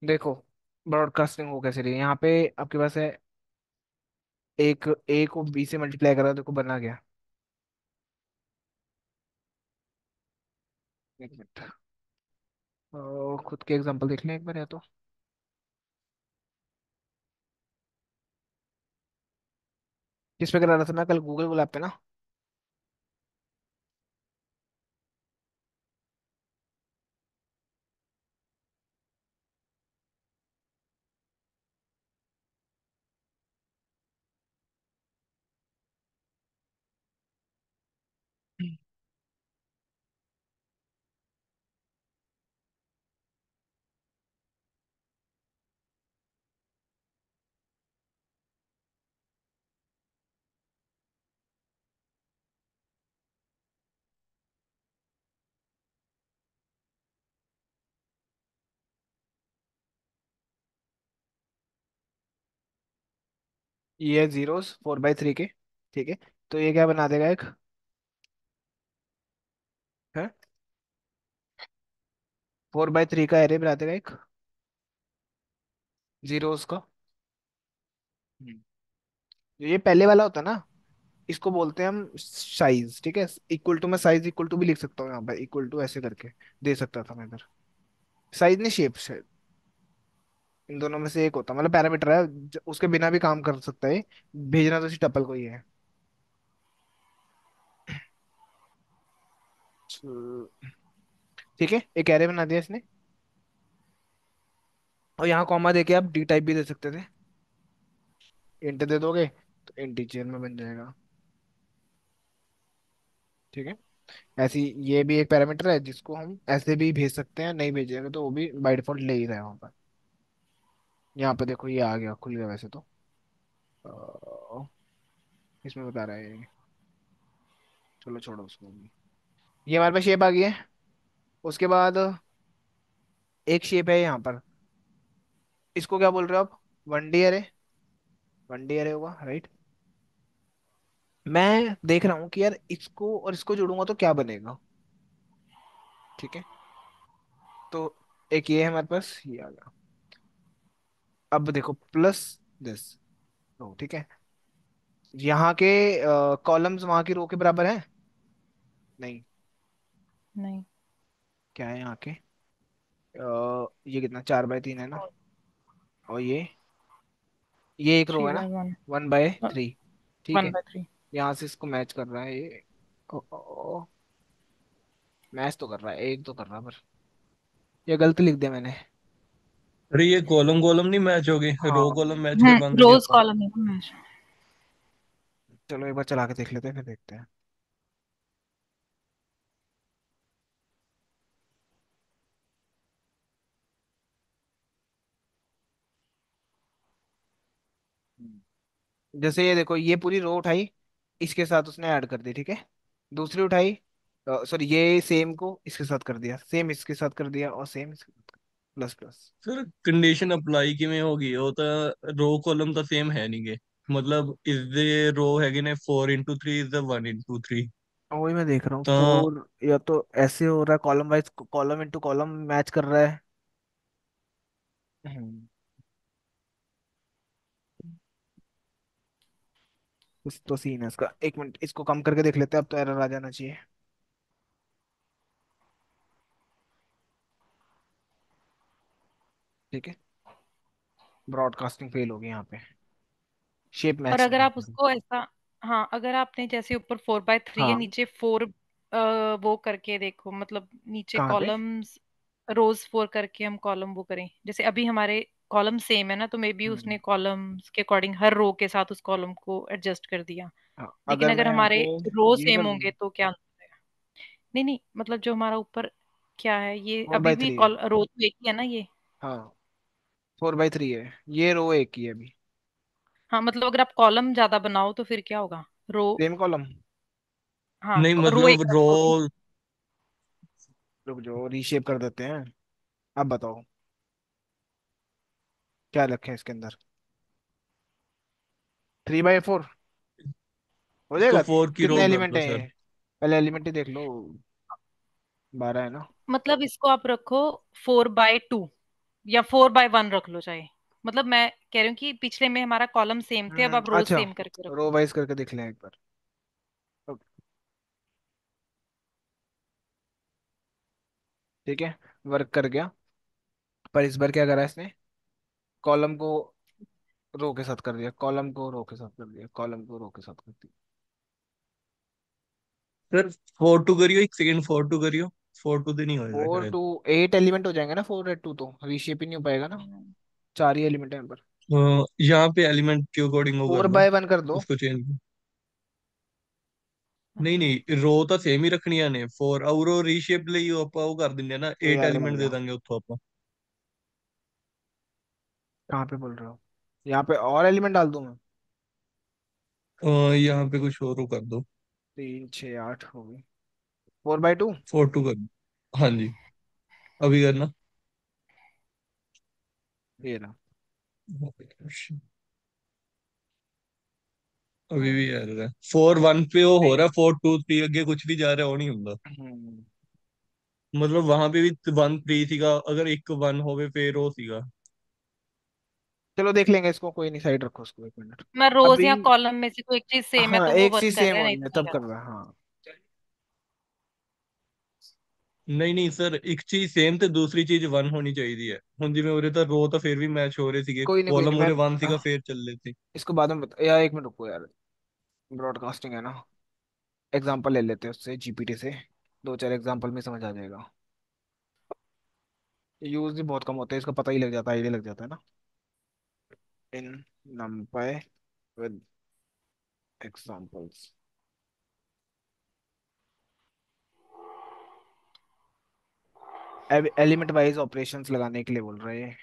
देखो, ब्रॉडकास्टिंग हो कैसे रही है यहाँ पे। आपके पास है एक ए को बी से मल्टीप्लाई करा, देखो बना गया। एक मिनट, खुद के एग्जांपल देख लें एक बार या तो। किस पे करा रहा था मैं कल, गूगल कोलैब पे ना। ये है जीरोस 4/3 के। ठीक है, तो ये क्या बना देगा एक है, 4/3 का एरे बना देगा एक जीरोस का। हम्म। ये पहले वाला होता है ना, इसको बोलते हैं हम साइज। ठीक है, इक्वल टू, मैं साइज इक्वल टू भी लिख सकता हूँ यहाँ पर, इक्वल टू ऐसे करके दे सकता था मैं इधर। साइज नहीं, शेप से, इन दोनों में से एक होता, मतलब पैरामीटर है, उसके बिना भी काम कर सकता है। भेजना तो इसी टपल को ही है। ठीक है, एक एरे बना दिया इसने, और यहाँ कॉमा देके आप डी टाइप भी दे सकते थे। इंट दे दोगे तो इंटीजर में बन जाएगा। ठीक है, ऐसी ये भी एक पैरामीटर है जिसको हम ऐसे भी भेज सकते हैं, नहीं भेजेंगे तो वो भी बाय डिफॉल्ट ले ही रहा है वहाँ पर। यहाँ पे देखो ये आ गया, खुल गया वैसे तो। अ, इसमें बता रहा है ये। चलो छोड़ो उसको भी। ये हमारे पास शेप आ गई है। उसके बाद एक शेप है यहाँ पर, इसको क्या बोल रहे हो आप? 1D अरे, 1D अरे होगा राइट। मैं देख रहा हूँ कि यार इसको और इसको जोड़ूंगा तो क्या बनेगा। ठीक है, तो एक ये है हमारे पास, ये आ गया। अब देखो प्लस दिस, तो ठीक है, यहाँ के कॉलम्स वहां की रो के बराबर है? नहीं। नहीं। क्या है यहाँ के, ये कितना, 4/3 है ना, और और ये एक रो थ्री है ना, बाय वन 1/3। ठीक वन है, बाय थ्री यहाँ से इसको मैच कर रहा है ये। मैच तो कर रहा है, एक तो कर रहा है पर ये गलत लिख दिया मैंने। अरे ये कॉलम कॉलम नहीं मैच होगी, रो हाँ, कॉलम मैच करवाने नहीं रोज आता। कॉलम है ना। चलो एक बार चला के देख लेते हैं, फिर देखते हैं। जैसे ये देखो, ये पूरी रो उठाई, इसके साथ उसने ऐड कर दी। ठीक है, दूसरी उठाई, सॉरी ये सेम को इसके साथ कर दिया, सेम इसके साथ कर दिया, और सेम इसके साथ plus plus. Sir condition apply किਵੇਂ होगी, ਉਹ ਤਾਂ रो कॉलम ਤਾਂ सेम है नहीं गे। मतलब इस दे रो हैगे ने 4 into 3 इज द 1 into 3। और वही मैं देख रहा हूँ, ਤਾਂ 4 या तो ऐसे हो रहा है, column wise, column into column match कर रहा है। हम्म, कुछ तो सीन है इसका। एक मिनट, इसको कम करके देख लेते हैं, अब तो एरर आ जाना चाहिए। ठीक है, ब्रॉडकास्टिंग फेल होगी यहाँ पे, शेप और मैच अगर नहीं आप होगी। उसको ऐसा, हाँ अगर आपने जैसे ऊपर 4 बाय 3 है, हाँ, नीचे 4 वो करके देखो, मतलब नीचे कहाँ पे? कॉलम्स, रोज 4 करके हम कॉलम वो करें, जैसे अभी हमारे कॉलम सेम है ना, तो मे बी हम्म, उसने कॉलम्स के अकॉर्डिंग हर रो के साथ उस कॉलम को एडजस्ट कर दिया। हाँ, लेकिन अगर मैं अगर यहाँ हमारे पे रो ये सेम कर दूँ, होंगे तो क्या अंतर है? नहीं नहीं, मतलब जो हमारा ऊपर क्या है, ये फोर अभी बाई भी थ्री है। कॉल रो तो एक ही है ना ये। हाँ, 4/3 है, ये रो एक ही है अभी। हाँ मतलब अगर आप कॉलम ज्यादा बनाओ तो फिर क्या होगा? रो, सेम कॉलम। हाँ नहीं रो एक मतलब रो, ज्यादा होगी। रुक जो रीशेप कर देते हैं। अब बताओ क्या रखें इसके अंदर, 3/4 हो इसको जाएगा? 4 की रो कितने कर एलिमेंट दो है सर। ये? पहले एलिमेंट ही देख लो, 12 है ना। मतलब इसको आप रखो 4 बाय 2। या 4 बाय 1 रख लो चाहे। मतलब मैं कह रही हूँ कि पिछले में हमारा कॉलम सेम थे, अब आप रोज अच्छा, सेम करके रखो। रो वाइज करके देख लें एक बार। ओके, ठीक है, वर्क कर गया। पर इस बार क्या करा इसने, कॉलम को रो के साथ कर दिया, कॉलम को रो के साथ कर दिया, कॉलम को रो के साथ कर दिया। सर 4 2 करियो, एक सेकंड, 4 2 करियो। 4 2 तो नहीं होएगा 4 2, शायद। 8 एलिमेंट हो जाएंगे ना, 4 8 2 तो रीशेप ही नहीं हो पाएगा ना, हम्म। 4 ही एलिमेंट है यहाँ पर। यहाँ पे एलिमेंट के अकॉर्डिंग वो कर फोर दो, बाय वन कर दो। उसको चेंज। नहीं अच्छा। नहीं, रो तो सेम ही रखनिया ने, 4 और रीशेप ਲਈ ਆਪਾਂ ਉਹ ਕਰ ਦਿੰਦੇ ਆ ਨਾ, ये 8 यार हो एलिमेंट दे गया। देंगे ਉੱਥੋਂ ਆਪਾਂ। कहाँ पे बोल रहे हो, यहाँ पे और एलिमेंट डाल दूं मैं। यहाँ पे कुछ और कर दो। 3 6 8 हो गई, 4 बाय 2। 4 2 कर दो, हाँ जी। अभी करना। ये रहा। अभी भी हम्म। आ रहा है, 4 1 पे वो हो नहीं। रहा है, 4 2 3 अगे कुछ भी जा रहा है वो नहीं ਹੁੰਦਾ। हम्म, मतलब वहां पे भी 1 3 ਸੀਗਾ, अगर एक 1 होवे फिर वो ਸੀਗਾ। चलो देख लेंगे इसको, कोई नहीं, साइड रखो उसको 1 मिनट। मैं रोज अभी या कॉलम में से कोई एक चीज सेम है हाँ, तो वो एक वर्क चीज कर सेम रहा है, हो नहीं रही है तो नहीं तब कर कर रहा। रहा है, हाँ। ਨਹੀਂ ਨਹੀਂ ਸਰ, ਇੱਕ ਚੀਜ਼ ਸੇਮ ਤੇ ਦੂਸਰੀ ਚੀਜ਼ 1 ਹੋਣੀ ਚਾਹੀਦੀ ਹੈ। ਹੁਣ ਜਿਵੇਂ ਉਰੇ ਤਾਂ ਰੋ ਤਾਂ ਫਿਰ ਵੀ ਮੈਚ ਹੋ ਰਹੇ ਸੀਗੇ, कोई नहीं कॉलम मैं उरे 1 ਸੀਗਾ फिर चल रहे थे। इसको बाद में बता यार, 1 मिनट रुको यार, ब्रॉडकास्टिंग है ना, एग्जाम्पल ले लेते हैं उससे, जीपीटी से। 2 4 एग्जाम्पल में समझ आ जाएगा। यूज भी बहुत कम होते हैं, इसका पता ही लग जाता है, आइडिया लग जाता है ना। इन numpy with examples, element wise operations लगाने के लिए बोल रहे हैं।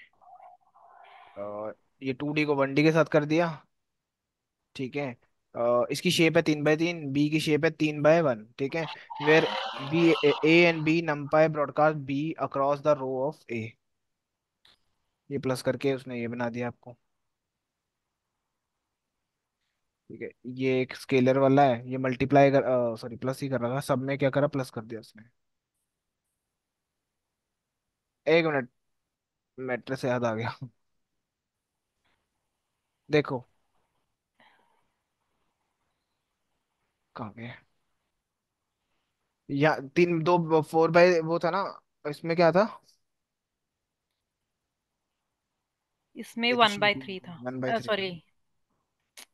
ये 2D को 1D के साथ कर दिया, ठीक है। इसकी शेप है 3 बाय 3, बी की शेप है 3 बाय 1, ठीक है। Where b, a and b NumPy broadcast b across the row of a. ये प्लस करके उसने ये बना दिया आपको, ठीक है। ये एक स्केलर वाला है, ये मल्टीप्लाई कर, सॉरी प्लस ही कर रहा था, सब में क्या करा, प्लस कर दिया उसने। 1 मिनट, मैट्रिक्स से याद आ गया। देखो कहाँ गया, या तीन दो 4 बाय वो था ना, इसमें क्या था, इसमें ये तो 1 बाय 3 था। 1 बाय 3 था। सॉरी,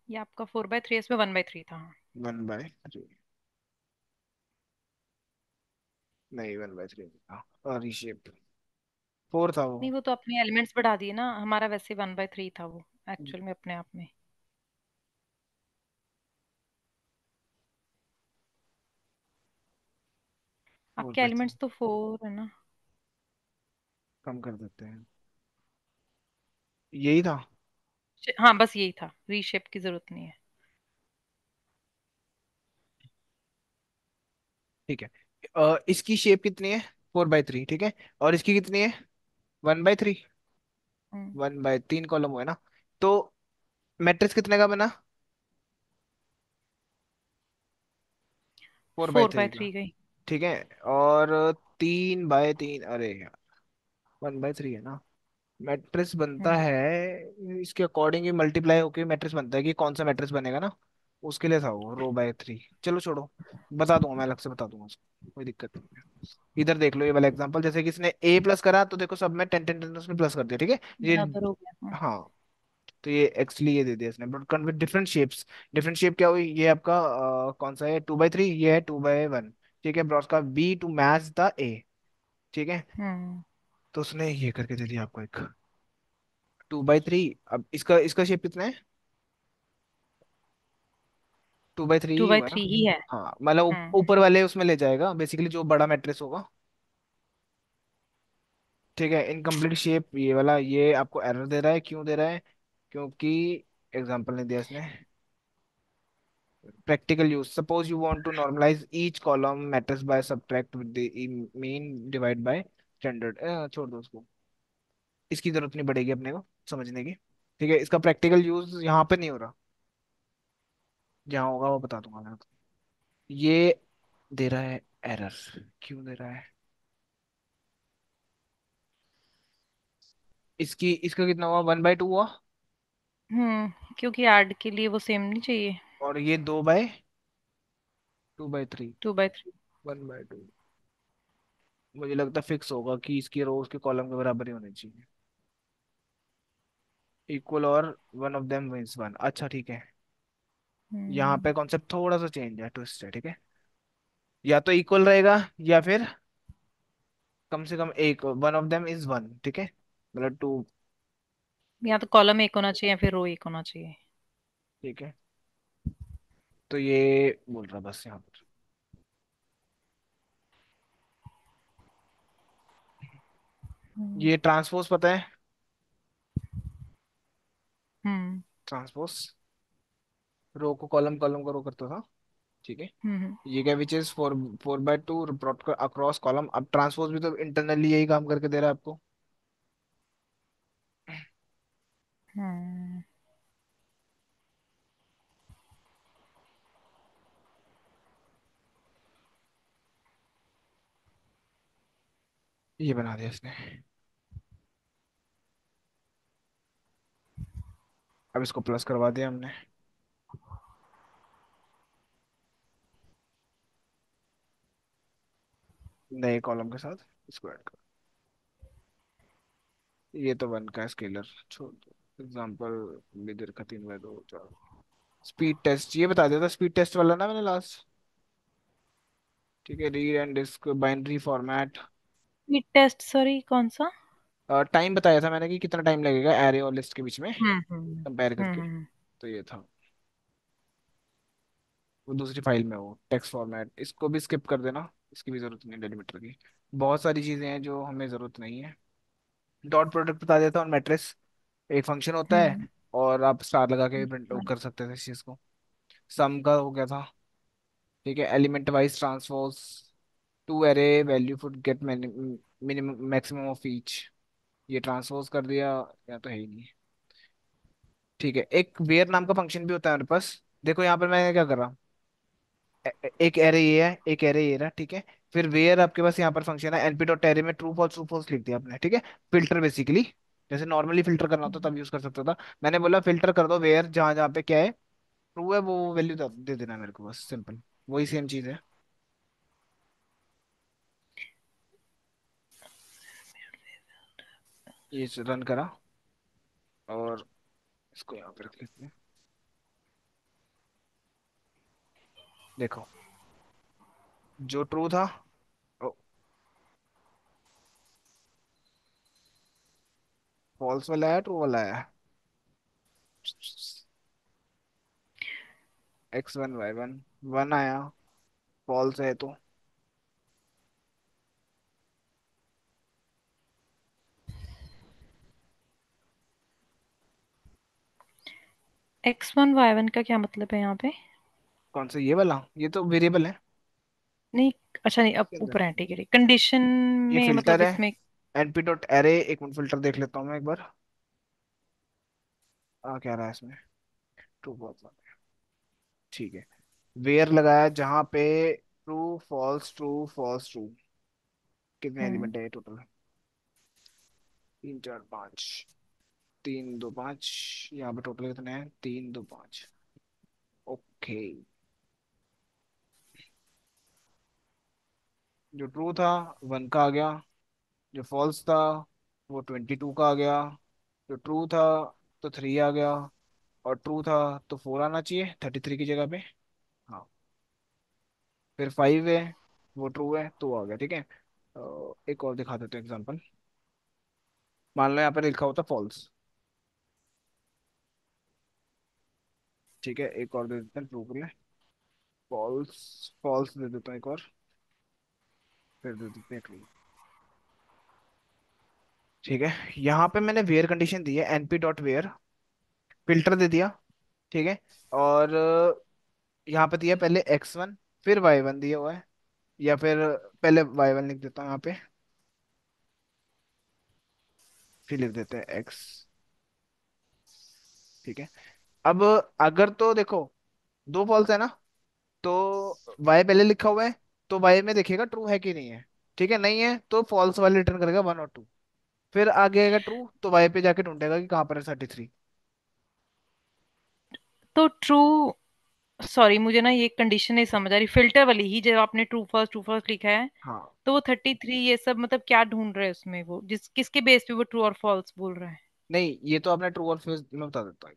ये आपका 4 बाय 3, इसमें 1 बाय 3 था। 1 बाय 3, नहीं 1 बाय 3 था, और रीशेप 4 था वो। नहीं, वो तो अपने एलिमेंट्स बढ़ा दिए ना, हमारा वैसे 1 बाय 3 था वो, एक्चुअल में अपने आप में। फोर आपके बाय थ्री एलिमेंट्स तो 4 है ना। कम कर देते हैं, यही था। हाँ, बस यही था, रीशेप की जरूरत नहीं है। ठीक है। इसकी शेप कितनी है, 4 बाय 3, ठीक है। और इसकी कितनी है, 1 बाय 3। हम्म। 1 बाय 3 कॉलम हुआ है ना, तो मैट्रिक्स कितने का बना, four by four three by का, थ्री गई। ठीक है। और 3 बाय 3, अरे यार 1 बाय 3 है ना, मैट्रिक्स बनता हम्म। है इसके अकॉर्डिंग ही, मल्टीप्लाई होके मैट्रिक्स बनता है, कि कौन सा मैट्रिक्स बनेगा ना, उसके लिए था वो रो बाय 3। चलो छोड़ो, बता दूंगा मैं, अलग से बता दूंगा उसको, कोई दिक्कत नहीं है। इधर देख लो ये वाला एग्जांपल, जैसे कि इसने ए प्लस करा तो देखो सब में 10 10 10 उसने प्लस कर दिया, ठीक है। ये बराबर हो गया। हाँ, तो ये एक्चुअली ये दे दिया इसने, but with different shapes. Different shape क्या हुई, ये आपका कौन सा है, 2 बाय 3, ये है 2 बाय 1, ठीक है। ब्रॉस का B to match the A, ठीक है। हम्म। तो उसने ये करके दे दिया आपको एक 2 बाय 3। अब इसका इसका शेप कितना है, 2 बाय 3 टू ही बाय हुआ है ना। थ्री ही है। हाँ मतलब हम्म। ऊपर वाले उसमें ले जाएगा बेसिकली, जो बड़ा मैट्रिक्स होगा, ठीक है। इनकम्प्लीट शेप ये वाला, ये आपको एरर दे रहा है, क्यों दे रहा है, क्योंकि एग्जांपल नहीं दिया इसने। Practical use. Suppose you want to normalize each column matrix by subtract with the mean divide by standard। छोड़ दो उसको, इसकी जरूरत नहीं पड़ेगी अपने को समझने की, ठीक है। इसका प्रैक्टिकल यूज यहाँ पे नहीं हो रहा, जहाँ होगा वो बता दूंगा मैं। ये दे रहा है एरर, क्यों दे रहा है, इसकी इसका कितना हुआ, 1/2 हुआ। क्योंकि ऐड के लिए वो सेम नहीं चाहिए। और ये 2/3। 2/3। 1/2। मुझे लगता है फिक्स होगा कि इसकी रो उसके कॉलम के बराबर ही होनी चाहिए, इक्वल, और one of them means one. अच्छा ठीक है। यहाँ हम्म। पे कॉन्सेप्ट थोड़ा सा चेंज है, ट्विस्ट है, ठीक है। या तो इक्वल रहेगा, या फिर कम से कम एक, one of them is one, ठीक है, मतलब टू। या तो कॉलम एक होना चाहिए या फिर रो एक होना चाहिए। ठीक है, तो ये बोल रहा बस यहाँ पर। हम्म। ये ट्रांसपोज पता है? हम्म। ट्रांसपोज रो को कॉलम, कॉलम को रो करता था, ठीक है। हम्म। ये क्या, which is 4/2 brought across column. अब ट्रांसपोज भी तो इंटरनली यही काम करके दे रहा है आपको। हम्म। ये बना दिया इसने। अब इसको प्लस करवा दिया हमने नए कॉलम के साथ, इसको ऐड कर। ये तो वन का स्केलर छोड़ दो, एग्जाम्पल विद का 3/2 चार। स्पीड टेस्ट ये बता दिया था, स्पीड टेस्ट वाला ना मैंने लास्ट। ठीक है, read and disk binary format. Speed test, sorry कौन सा? टाइम बताया था मैंने कि कितना टाइम लगेगा एरे और लिस्ट के बीच में हम्म। हम्म। कंपेयर करके। हम्म। तो ये था, वो दूसरी फाइल में, वो टेक्स्ट फॉर्मेट, इसको भी स्किप कर देना, इसकी भी जरूरत नहीं डेलीमीटर की। बहुत सारी चीजें हैं जो हमें जरूरत नहीं है। डॉट प्रोडक्ट बता देता हूँ, मैट्रिक्स एक फंक्शन होता है, हम्म। और आप स्टार लगा के भी प्रिंट हम्म। कर सकते थे इस चीज को। सम का हो गया था, ठीक है। Element wise transpose to array value food get minimum maximum of each. ये ट्रांसपोज कर दिया, या तो है ही नहीं। ठीक है, एक वेयर नाम का फंक्शन भी होता है हमारे पास। देखो यहाँ पर मैं क्या कर रहा हूँ, एक एरे ये है, एक एरे ये रहा, ठीक है। फिर वेयर आपके पास यहाँ पर फंक्शन है, एनपी डॉट एरे में ट्रू फॉल्स लिख दिया आपने, ठीक है। फिल्टर बेसिकली, जैसे नॉर्मली फिल्टर करना होता तब यूज कर सकता था। मैंने बोला फिल्टर कर दो वेयर, जहां जहाँ पे क्या है ट्रू है वो वैल्यू दे देना मेरे को, बस सिंपल। वही सेम चीज है। ये रन करा, और इसको यहाँ पे रख लेते हैं। देखो, जो ट्रू था, फॉल्स वाला आया, ट्रू वाला आया। X1 Y1, वन आया, फॉल्स है तो। X1 Y1 का क्या मतलब है यहाँ पे? कौन सा, ये वाला? ये तो वेरिएबल है नहीं। अच्छा, नहीं, अब इसके अंदर। ऊपर है, ठीक है, कंडीशन ये में फिल्टर मतलब है, इसमें। np dot array. एक मिनट, फिल्टर देख लेता हूँ मैं एक बार। क्या रहा है इसमें, ट्रू फॉल्स, ठीक है। वेयर लगाया जहां पे true false true false true. कितने हम्म। एलिमेंट है टोटल? 3 4 5, 3 2 5। यहाँ पे टोटल कितने हैं? 3 2 5। ओके। जो ट्रू था 1 का आ गया, जो फॉल्स था वो 22 का आ गया। जो ट्रू था तो 3 आ गया, और ट्रू था तो 4 आना चाहिए 33 की जगह पे। हाँ, फिर 5 है, वो ट्रू है तो आ गया, ठीक है। एक और दिखा देते हैं एग्जांपल। मान लो यहाँ पे लिखा होता फॉल्स, ठीक है। एक और दे देते हैं ट्रू के लिए, फॉल्स। फॉल्स दे देता हूँ एक और, फिर दे देते हैं ट्रू। ठीक है, यहाँ पे मैंने वेयर कंडीशन दी है, np डॉट वेयर, फिल्टर दे दिया, ठीक है। और यहाँ पे दिया पहले x1, फिर y1 दिया हुआ है, या फिर पहले y1 लिख देता हूँ यहाँ पे, फिर लिख देते हैं x, ठीक है। अब अगर तो देखो, दो फॉल्स है ना, तो y पहले लिखा हुआ है, तो y में देखेगा ट्रू है कि नहीं है, ठीक है। नहीं है तो फॉल्स वाले रिटर्न करेगा 1 और 2। फिर आगे आएगा ट्रू, तो वाई पे जाके ढूंढेगा कि कहाँ पर है 33। तो ट्रू, सॉरी मुझे ना ये कंडीशन नहीं समझ आ रही, फिल्टर वाली ही जब आपने ट्रू फर्स्ट लिखा है, हाँ। तो वो 33 ये सब मतलब क्या ढूंढ रहा है उसमें, वो जिस किसके बेस पे वो ट्रू और फॉल्स बोल रहा है? नहीं, ये तो आपने ट्रू और फॉल्स में बता देता है।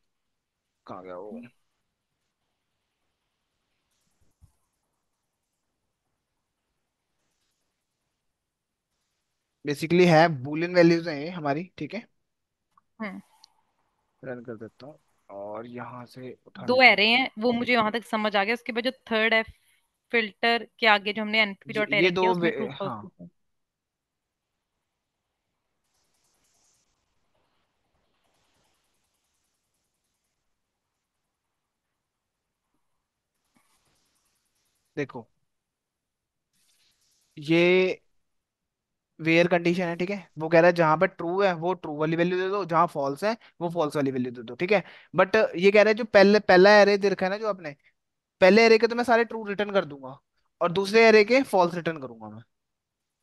कहाँ गया वो? बेसिकली है बूलियन वैल्यूज हैं ये हमारी, ठीक है। हम्म। रन कर देता हूँ और यहाँ से उठा दो लेता हूँ। एरे हैं, वो मुझे वहां तक समझ आ गया। उसके बाद जो थर्ड है, फिल्टर के आगे जो हमने एनपी डॉट ये एरे दो किया उसमें ट्रू फॉल्स हाँ। लिखा है। देखो, ये वेयर कंडीशन है, ठीक है। वो कह रहा है जहां पर ट्रू है वो ट्रू वाली वैल्यू दे दो, जहां फॉल्स है वो फॉल्स वाली वैल्यू दे दो, ठीक है। बट ये कह रहा है जो पहला एरे दे रखा है ना जो आपने, पहले एरे के तो मैं सारे ट्रू रिटर्न कर दूंगा, और दूसरे एरे के फॉल्स रिटर्न करूंगा मैं,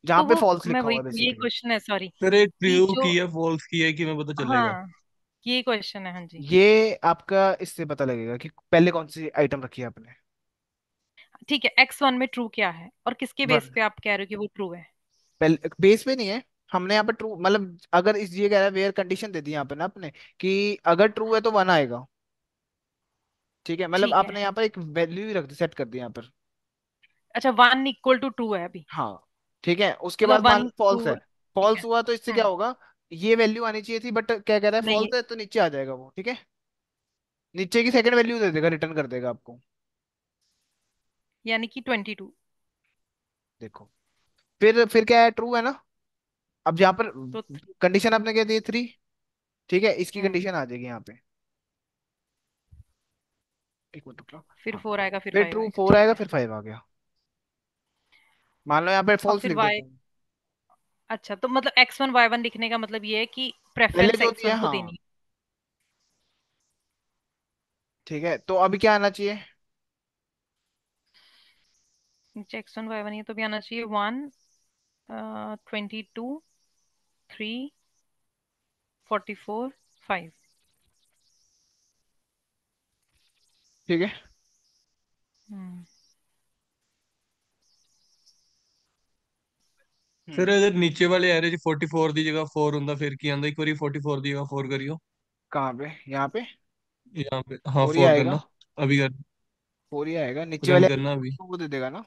जहां तो पे वो फॉल्स मैं लिखा वही हुआ है ये बेसिकली। क्वेश्चन है, सॉरी, सर ये कि ट्रू जो, की है फॉल्स की है कि मैं पता चलेगा? हाँ ये क्वेश्चन है, हाँ जी। ये आपका इससे पता लगेगा कि पहले कौन सी आइटम रखी है आपने। ठीक है, X1 में ट्रू क्या है और किसके बेस वन। पे आप कह रहे हो कि वो ट्रू है? पहले बेस पे नहीं है, हमने यहाँ पे ट्रू मतलब अगर इस ये कह रहा है वेयर कंडीशन दे दी यहाँ पे ना आपने, कि अगर ट्रू है तो वन आएगा, ठीक है। मतलब ठीक है। आपने यहाँ पर एक वैल्यू ही रख दी, सेट कर दी यहाँ पर। अच्छा, 1 = 2 है अभी? हाँ, ठीक है। उसके मतलब बाद मान वन लो फॉल्स टू है, ठीक फॉल्स है। हुआ तो इससे क्या होगा, ये वैल्यू आनी चाहिए थी बट क्या कह रहा है नहीं, फॉल्स है तो नीचे आ जाएगा वो, ठीक है। नीचे की सेकंड वैल्यू दे देगा, रिटर्न कर देगा आपको। यानी कि 22। देखो, फिर क्या है, ट्रू है ना। अब जहाँ पर तो कंडीशन आपने क्या दी, 3, ठीक है। इसकी हम्म, कंडीशन आ जाएगी यहाँ पे। एक मिनट रुक लो। फिर हाँ, 4 आएगा, फिर फिर 5 ट्रू आएगा, 4 ठीक आएगा, है। फिर 5 आ गया। मान लो यहाँ पे और फॉल्स फिर लिख y, देता हूँ। अच्छा तो मतलब X1 Y1 लिखने का मतलब ये है कि पहले प्रेफरेंस जो एक्स दिया वन है, को हाँ, देनी ठीक है। तो अभी क्या आना चाहिए? है। X1 Y1 ये तो भी आना चाहिए, 1, 22, 3, 44, 5। ठीक है। हम्म। सर हम्म। अगर नीचे वाले एरे च 44 की जगह 4 होंगे फिर की आंदा, एक बारी 44 की जगह 4 करियो। कहाँ पे? यहाँ पे यहाँ पे हाँ 4 ही 4 आएगा। करना। अभी कर, 4 ही आएगा, नीचे रन वाले करना अभी। वो दे देगा ना।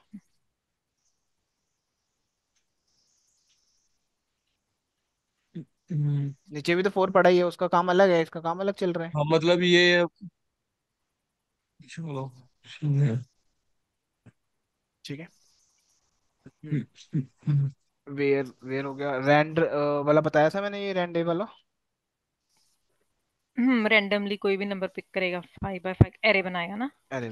हम्म, नीचे भी तो 4 पड़ा ही है, उसका काम अलग है, इसका काम अलग चल रहा है। हाँ मतलब ये, चलो ठीक है। ठीक है। हम्म, हम्म, वेयर वेयर हो गया, रैंड वाला बताया था मैंने, ये रैंड वाला। रैंडमली कोई भी नंबर पिक करेगा, 5 बाय 5 एरे बनाएगा ना। अरे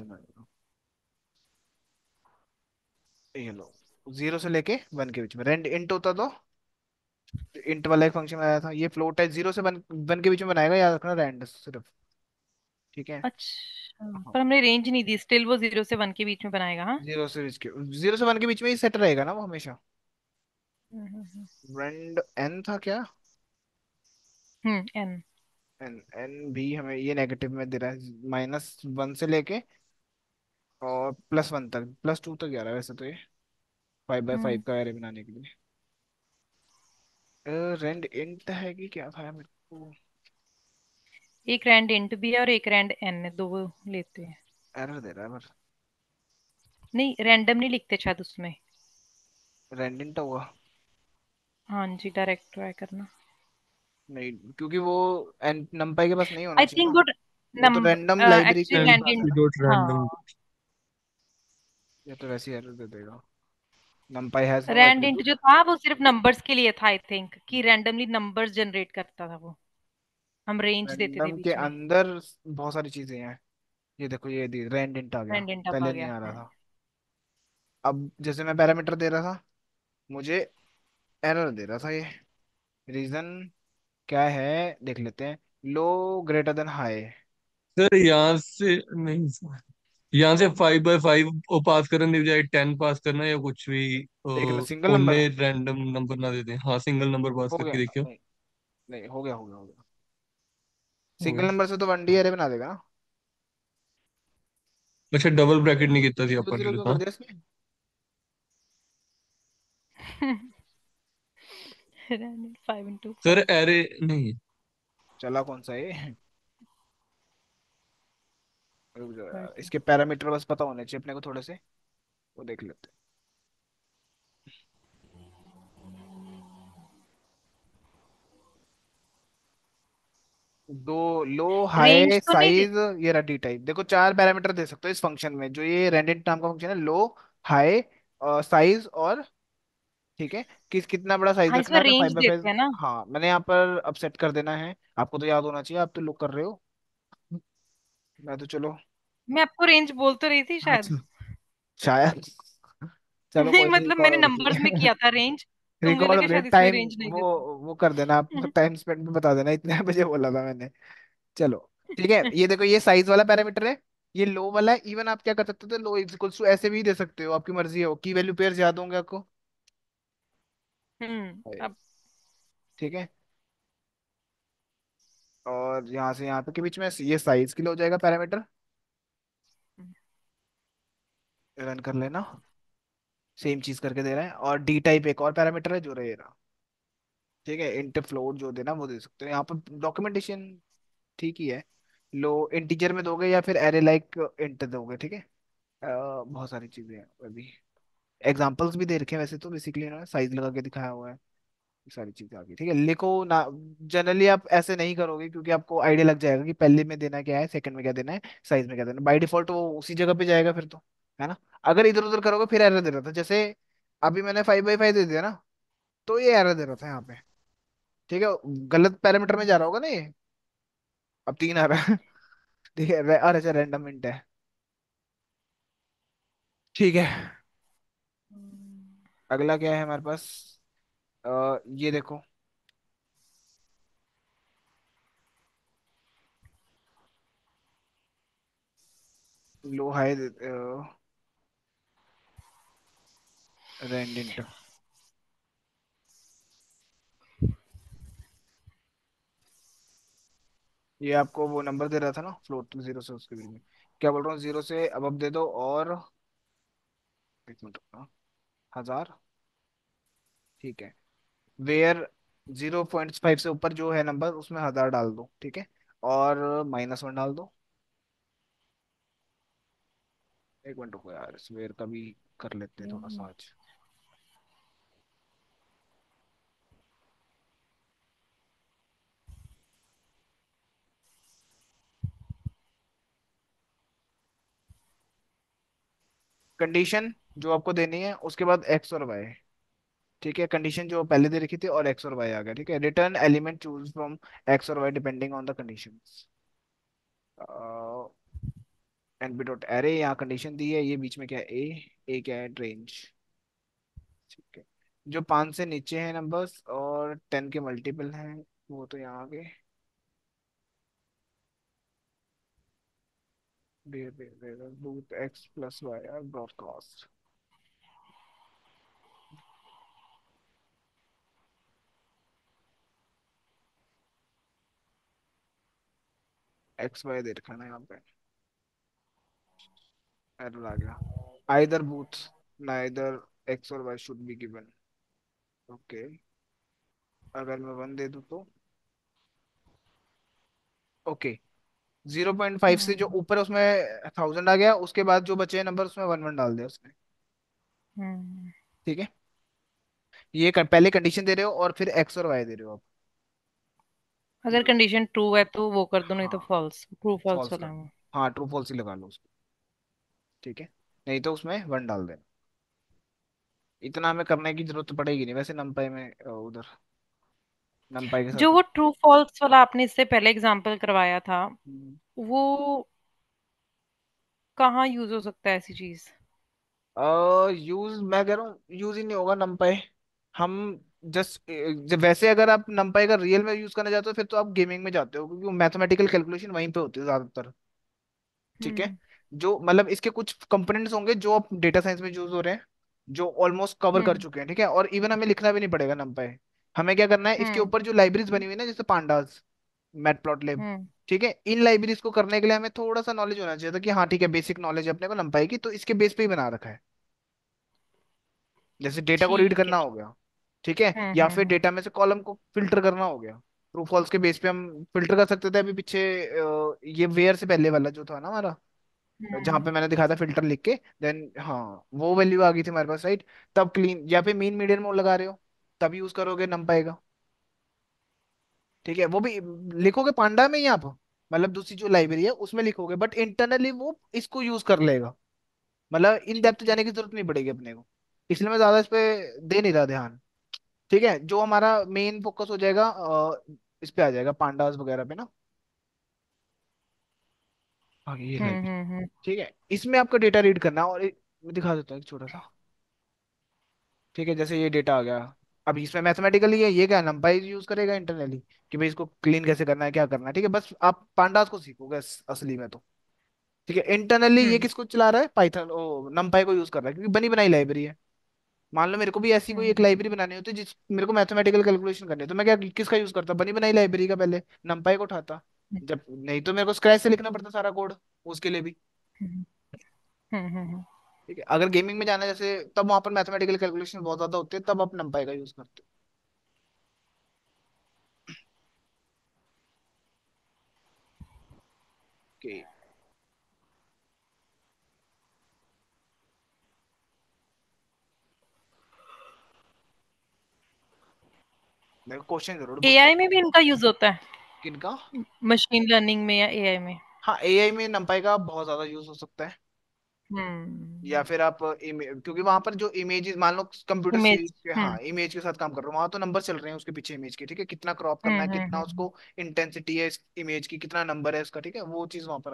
ये लो, 0 से लेके 1 के बीच में रैंड इंट होता तो इंट वाला एक फंक्शन आया था, ये फ्लोट है, 0 से 1 के बीच में बनाएगा, याद रखना रैंड सिर्फ, ठीक है। अच्छा, हाँ, पर हमने रेंज नहीं दी, स्टिल वो 0 से 1 के बीच में बनाएगा, हाँ। 0 से 1 के बीच में ही सेट रहेगा ना वो हमेशा। हम्म। रैंड एन था क्या? एन। एन एन भी हमें ये नेगेटिव में दे रहा है, -1 से लेके और +1 तक, +2 तक जा रहा है वैसे तो ये, 5 बाय 5 हम्म। का एरे बनाने के लिए। रेंड इंट है कि क्या था मेरे को? एक रैंड इंट भी है और एक रैंड एन है, दो वो लेते हैं। एरर दे रहा है पर। नहीं, रैंडम नहीं लिखते शायद उसमें। रेंड इंट होगा। हाँ जी, डायरेक्ट ट्राई करना। नहीं, क्योंकि वो नंपाई के पास नहीं होना आई चाहिए थिंक ना। वो वो तो रैंडम लाइब्रेरी के एक्चुअली ही रैंड पास है। इंट। एमपी डॉट हाँ, रैंडम। ये तो वैसे ही एरर दे देगा, NumPy has no randint attribute. जो था वो सिर्फ नंबर्स के लिए था, आई थिंक कि रैंडमली नंबर्स जनरेट करता था वो, हम रेंज देते थे रैंडम के बीच में। अंदर बहुत सारी चीजें हैं। ये देखो, ये दी रैंड इंट आ गया, रैंड इंट अब आ पहले नहीं गया आ रहा है। था। अब जैसे मैं पैरामीटर दे रहा था, मुझे एरर दे रहा था ये। रीजन क्या है देख लेते हैं। लो ग्रेटर देन हाई। सर यहाँ से नहीं, यहाँ से तो 5 बाय 5 वो पास करने की बजाय 10 पास करना या कुछ भी, देख लो सिंगल नंबर उनमें रैंडम नंबर ना दे दें। हाँ सिंगल नंबर पास हो करके गया। देखियो। नहीं, हो गया हो गया हो गया। हो सिंगल गया। नंबर से तो वन डी अरे बना देगा ना। अच्छा, डबल ब्रैकेट नहीं किया था जीरो अपन जीरो ने क्यों कर था। दिया इसमें? रहने 5 into 5। सर एरे नहीं। चला कौन सा है? रुक जाओ यार, थर्टी। इसके पैरामीटर बस पता होने चाहिए अपने को थोड़े से, वो देख लेते हैं। दो लो रेंज हाई तो नहीं साइज, ये रहा डी टाइप। देखो चार पैरामीटर दे सकते हो इस फंक्शन में, जो ये रेंडेंट नाम का फंक्शन है। लो, हाई, साइज और, ठीक है, कितना बड़ा साइज हाँ, रखना इसमें है हमें, रेंज 5 बाई 5। देते हैं ना। हाँ, मैंने यहाँ पर अब सेट कर देना है। आपको तो याद होना चाहिए, आप तो लुक कर रहे हो। मैं तो चलो। मैं आपको रेंज बोल तो रही थी शायद। अच्छा, शायद। चलो नहीं कोई नहीं, मतलब रिकॉर्ड मैंने हो रही नंबर्स में है। किया था रेंज। तो मुझे लगा रिकॉर्ड शायद इसमें टाइम, रेंज नहीं देते। वो कर देना आप, टाइम स्पेंड में बता देना इतने बजे बोला था मैंने। चलो, ठीक है, ये देखो ये साइज वाला पैरामीटर है, ये लो वाला है। इवन आप क्या कर सकते हो, लो इज इक्वल्स टू ऐसे भी दे सकते हो, आपकी मर्जी है। की वैल्यू पेयर याद होंगे आपको? अब ठीक है, और यहाँ से यहाँ पे के बीच में ये साइज के लिए हो जाएगा पैरामीटर। रन कर लेना। सेम चीज करके दे रहा है। और डी टाइप एक और पैरामीटर है जो रहेगा। ठीक है, इंट फ्लोट जो देना वो दे सकते हो यहाँ पर। डॉक्यूमेंटेशन ठीक ही है। लो इंटीजर में दोगे या फिर एरे लाइक इंट दोगे, ठीक है। बहुत सारी चीजें हैं अभी। एग्जांपल्स भी दे रखे हैं वैसे तो, बेसिकली इन्होंने साइज लगा के दिखाया हुआ है। ये सारी चीजें आ गई, ठीक है, लिखो ना। जनरली आप ऐसे नहीं करोगे क्योंकि आपको आइडिया लग जाएगा कि पहले में देना क्या है, सेकंड में क्या देना है, साइज में क्या देना है। बाय डिफॉल्ट वो उसी जगह पे जाएगा फिर तो, है ना। अगर इधर उधर करोगे फिर एरर दे रहा था, जैसे अभी मैंने 5 बाई 5 दे दिया ना, तो ये एरर दे रहा था यहाँ पे। ठीक है, गलत पैरामीटर में जा रहा होगा ना ये। अब 3 आ रहा है। ठीक है, अरे अच्छा, रैंडम इंट है। ठीक है, अगला क्या है हमारे पास? ये देखो, लो हाई रेंडेंट। ये आपको वो नंबर दे रहा था ना, फ्लोट टू जीरो से उसके बीच में। क्या बोल रहा हूँ, जीरो से अब दे दो। और एक मिनट रुकना, 1000, ठीक है। वेयर 0.5 से ऊपर जो है नंबर उसमें 1000 डाल दो, ठीक है। और -1 डाल दो। एक मिनट रुको यार, इस वेयर का भी कर लेते हैं थोड़ा सा आज। कंडीशन जो आपको देनी है, उसके बाद एक्स और वाई। ठीक है, कंडीशन जो पहले दे रखी थी और एक्स और वाई आ गया, ठीक है। Return element choose from x और y depending on the conditions. NP dot array, यहाँ कंडीशन दी है, ये बीच में क्या है, ए क्या है, रेंज। ठीक है, जो 5 से नीचे हैं नंबर्स और 10 के मल्टीपल हैं, वो तो यहाँ आ गए। Both x plus y are broadcast. X y दे रखा है ना यहाँ पे, एरर आ गया। आइदर बूथ, नाइदर एक्स और y should be given. Okay, अगर मैं 1 दे दूँ तो, ओके। 0.5 से जो हम्म। ऊपर है उसमें 1000 आ गया, उसके बाद जो बचे हैं नंबर उसमें 1 1 डाल दिया उसने। हम्म। ठीक है, ये पहले कंडीशन दे रहे हो और फिर एक्स और वाई दे रहे हो आप। अगर जो, कंडीशन ट्रू है तो वो कर दो, नहीं तो हाँ, फॉल्स, ट्रू फॉल्स फॉल्स वाला लगा, है वो। हाँ ट्रू फॉल्स ही लगा लो उसको। ठीक है, नहीं तो उसमें 1 डाल देना। इतना हमें करने की जरूरत तो पड़ेगी नहीं वैसे, नमपाई में उधर नमपाई के जो साथ। वो ट्रू फॉल्स वाला आपने इससे पहले एग्जांपल करवाया था, वो कहाँ यूज हो सकता है ऐसी चीज? यूज मैं कह रहा हूँ यूज ही नहीं होगा नमपाई। हम जस्ट, जब वैसे अगर आप नमपाई का रियल में यूज करना चाहते हो फिर तो आप गेमिंग में जाते हो, क्योंकि मैथमेटिकल कैलकुलेशन वहीं पे होती है ज्यादातर। ठीक है, हम्म। जो मतलब इसके कुछ कंपोनेंट्स होंगे जो अब डेटा साइंस में यूज हो रहे हैं, जो ऑलमोस्ट कवर कर हम्म। चुके हैं, ठीक है। और इवन हमें लिखना भी नहीं पड़ेगा नमपाई। हमें क्या करना है, इसके हम्म ऊपर जो लाइब्रेरीज बनी हुई है ना, जैसे पांडास, मैटप्लॉटलिब, हम्म ठीक है, इन लाइब्रेरीज को करने के लिए हमें थोड़ा सा नॉलेज होना चाहिए था कि हाँ ठीक है, बेसिक नॉलेज है अपने को numpy की, तो इसके बेस पे ही बना रखा है। जैसे डेटा को रीड ठीक है। करना हो गया, ठीक है, या फिर हम्म। डेटा में से कॉलम को फिल्टर करना हो गया, ट्रू फॉल्स के बेस पे हम फिल्टर कर सकते थे। अभी पीछे ये वेयर से पहले वाला जो था ना हमारा, जहां हम्म पे मैंने दिखाया था फिल्टर लिख के, देन हाँ वो वैल्यू आ गई थी हमारे पास, राइट। तब क्लीन, या फिर मीन मीडियन मोड लगा रहे हो, तब यूज करोगे numpy का, ठीक है। वो भी लिखोगे पांडा में ही आप, मतलब दूसरी जो लाइब्रेरी है उसमें लिखोगे, बट इंटरनली वो इसको यूज कर लेगा, मतलब इन डेप्थ ठीक है। जाने की जरूरत नहीं पड़ेगी अपने को। इसलिए मैं ज्यादा इस पे दे नहीं रहा ध्यान, ठीक है। जो हमारा मेन फोकस हो जाएगा इस पे आ जाएगा पांडास वगैरह पे ना, आगे ये लाइब्रेरी, हम्म। ठीक है। इसमें आपका डेटा रीड करना है, और मैं दिखा देता हूँ एक छोटा सा, ठीक है। जैसे ये डेटा आ गया, अब इसमें मैथमेटिकली है, ये क्या नंपाई यूज करेगा इंटरनली कि भाई इसको क्लीन कैसे करना है, क्या करना है, ठीक है। बस आप पांडास को सीखोगे असली में तो, ठीक है। इंटरनली ये हम्म किसको चला रहा है, पाइथन ओ नंपाई को यूज कर रहा है, क्योंकि बनी बनाई लाइब्रेरी है। मान लो मेरे को भी ऐसी कोई एक हम्म लाइब्रेरी बनानी होती है जिस मेरे को मैथमेटिकल कैलकुलेशन करनी है, तो मैं क्या किसका यूज करता, बनी बनाई लाइब्रेरी का, पहले नंपाई को उठाता, जब नहीं तो मेरे को स्क्रैच से लिखना पड़ता सारा कोड उसके लिए भी, हम्म हम्म। ठीक है। अगर गेमिंग में जाना है जैसे, तब वहां पर मैथमेटिकल कैलकुलेशन बहुत ज्यादा होते हैं, तब आप नंपाई का यूज करते हो। मेरे को क्वेश्चन जरूर पूछना। एआई में भी इनका यूज होता है, किनका? मशीन लर्निंग में या एआई में? हाँ, एआई में numpy का बहुत ज्यादा यूज हो सकता है। या हम्म। फिर आप क्योंकि वहां पर जो इमेजेस, मान लो कंप्यूटर इमेज। सीरीज के, हाँ इमेज के साथ काम कर रहा हूँ, वहां तो नंबर चल रहे हैं उसके पीछे इमेज के, ठीक है, कितना क्रॉप करना है, कितना हम्म। उसको इंटेंसिटी है इस इमेज की, कितना नंबर है उसका, ठीक है, वो चीज वहां पर